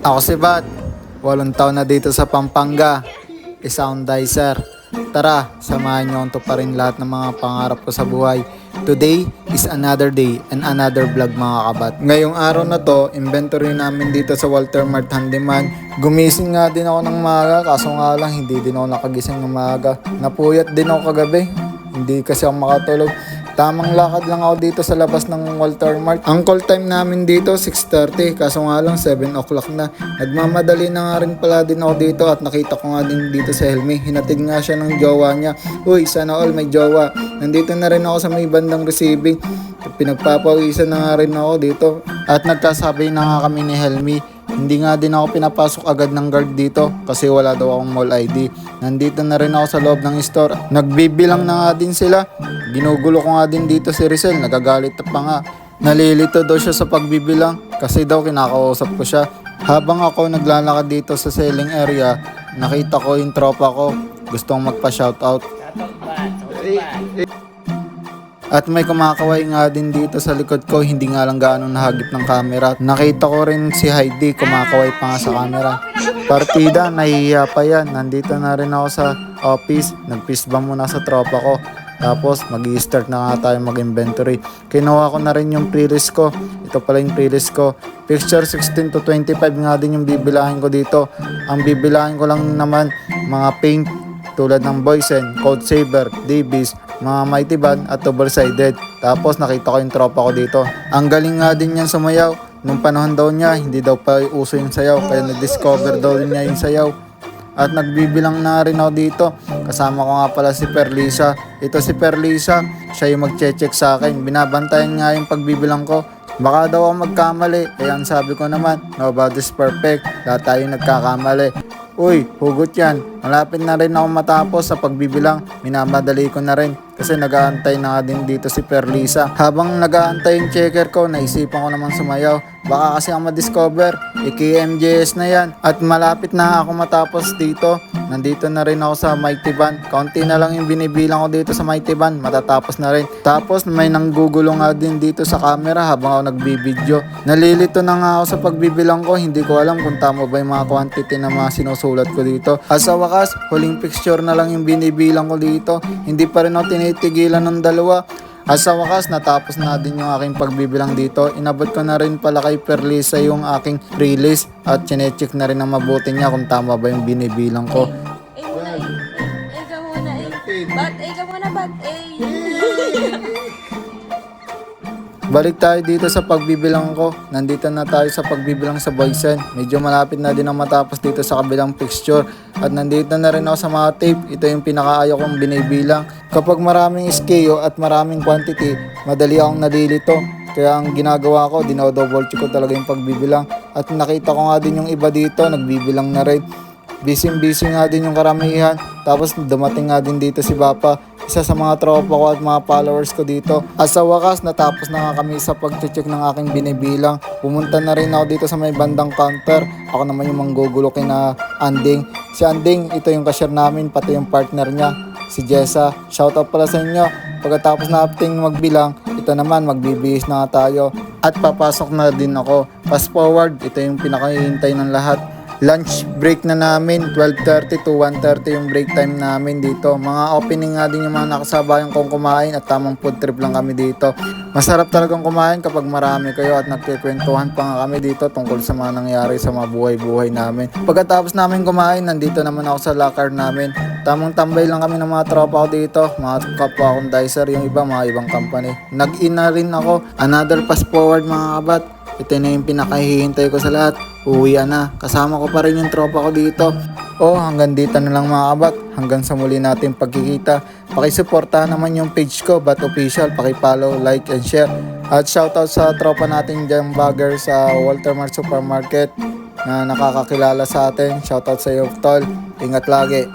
Ako si Bat, 8 taon na dito sa Pampanga, sound dicer. Tara, samahan niyo akong tuparin lahat ng mga pangarap ko sa buhay. Today is another day and another vlog mga kabat. Ngayong araw na to, inventory namin dito sa Walter Mart Handyman. Gumising nga din ako ng maaga, kaso nga lang hindi din ako nakagising ng maaga. Napuyat din ako kagabi, hindi kasi ako makatulog. Tamang lakad lang ako dito sa labas ng Walter Mart. Ang call time namin dito 6:30, kaso nga lang 7 o'clock na. Nagmamadali na nga rin pala din ako dito at nakita ko nga din dito si Helmy. Hinatid nga siya ng jowa niya. Uy, sana all may jowa. Nandito na rin ako sa may bandang receiving. Pinagpapawisan na nga rin ako dito. At nagkasabay na nga kami ni Helmy. Hindi nga din ako pinapasok agad ng guard dito kasi wala daw akong mall ID. Nandito na rin ako sa loob ng store. Nagbibilang na nga din sila. Ginugulo ko nga din dito si Rizal, nagagalit pa nga. Nalilito daw siya sa pagbibilang kasi daw kinakausap ko siya. Habang ako naglalakad dito sa selling area, nakita ko yung tropa ko. Gustong magpa-shoutout. At may kumakaway nga din dito sa likod ko, hindi nga lang gaano nahagip ng camera. Nakita ko rin si Heidi, kumakaway pa nga sa camera. Partida, nahihiya pa yan. Nandito na rin ako sa office, nag-fist bump muna sa tropa ko. Tapos mag-i-start na nga tayo mag-inventory. Kinuha ko na rin yung pre-list ko. Ito pala yung pre-list ko. Picture 16 to 25 nga din yung bibilahin ko dito. Ang bibilahin ko lang naman, mga paint tulad ng Boysen, Code Saber, Davies, mga Mighty Band at double-sided. Tapos nakita ko yung tropa ko dito. Ang galing nga din yan sumayaw. Nung panahon daw niya, hindi daw pa uso yung sayaw. Kaya na-discover daw niya yung sayaw. At nagbibilang na rin ako dito. Kasama ko nga pala si Perlisa. Ito si Perlisa, siya yung magche-check sa akin. Binabantayan nga yung pagbibilang ko. Baka daw ako magkamali. Kaya ang sabi ko naman, nobody's perfect. Lahat tayo nagkakamali. Uy, hugot yan. Malapit na rin ako matapos sa pagbibilang. Minamadali ko na rin kasi nag-aantay na nga din dito si Perlisa. Habang nag-aantay yung checker ko, naisipan ko naman sumayaw. Baka kasi ako ma-discover, iki-MJS na yan. At malapit na ako matapos dito. Nandito na rin ako sa Mighty Band. Kaunti na lang yung binibilang ko dito sa Mighty Band, matatapos na rin. Tapos may nanggugulo nga din dito sa camera habang ako nagbibideo. Nalilito na nga ako sa pagbibilang ko, hindi ko alam kung tama ba yung mga quantity na mga sinusulat ko dito. At sa wakas, huling picture na lang yung binibilang ko dito. Hindi pa rin ako tinitigilan ng dalawa. At sa wakas, natapos na din yung aking pagbibilang dito. Inabot ko na rin pala kay Perlisa yung aking pre-list at chinecheck na rin ang mabuti niya kung tama ba yung binibilang ko. Ikaw muna bat. Balik tayo dito sa pagbibilang ko. Nandito na tayo sa pagbibilang sa Boysen. Medyo malapit na din ang matapos dito sa kabilang picture. At nandito na rin ako sa mga tape. Ito yung pinakaayaw kong binibilang. Kapag maraming SKU at maraming quantity, madali akong nalilito. Kaya ang ginagawa ko, dinodouble check ko talaga yung pagbibilang. At nakita ko nga din yung iba dito, nagbibilang na rin. Busy nga din yung karamihan. Tapos dumating nga din dito si Bapa, isa sa mga tropa ko at mga followers ko dito. At sa wakas, natapos na nga kami sa pag-check ng aking binibilang. Pumunta na rin ako dito sa may bandang counter. Ako naman yung manggugulo kina Anding. Si Anding, ito yung cashier namin, pati yung partner niya, si Jessa. Shoutout pala sa inyo. Pagkatapos nating magbilang, ito naman, magbibihis na nga tayo. At papasok na din ako. Fast forward, ito yung pinakahihintay ng lahat. Lunch break na namin, 12:30 to 1:30 yung break time namin dito. Mga opening nga din yung mga nakasabayan kong kumain at tamang food trip lang kami dito. Masarap talagang kumain kapag marami kayo at nagkikwentuhan pa nga kami dito tungkol sa mga nangyari sa mga buhay-buhay namin. Pagkatapos namin kumain, nandito naman ako sa locker namin. Tamang tambay lang kami ng mga tropa ko dito, mga kapwa akong dicer, yung iba mga ibang company. Nag-in na rin ako, another fast forward mga kabat. Ito na yung pinakahihintay ko sa lahat. Uwian na. Kasama ko pa rin yung tropa ko dito. Hanggang dito na lang mga kabat. Hanggang sa muli natin pagkikita. Pakisuportahan naman yung page ko, Bat Official. Pakipollow, like, and share. At shoutout sa tropa natin dyan vlogger sa Walter Mart Supermarket na nakakakilala sa atin. Shoutout sa iyo, tol. Ingat lagi.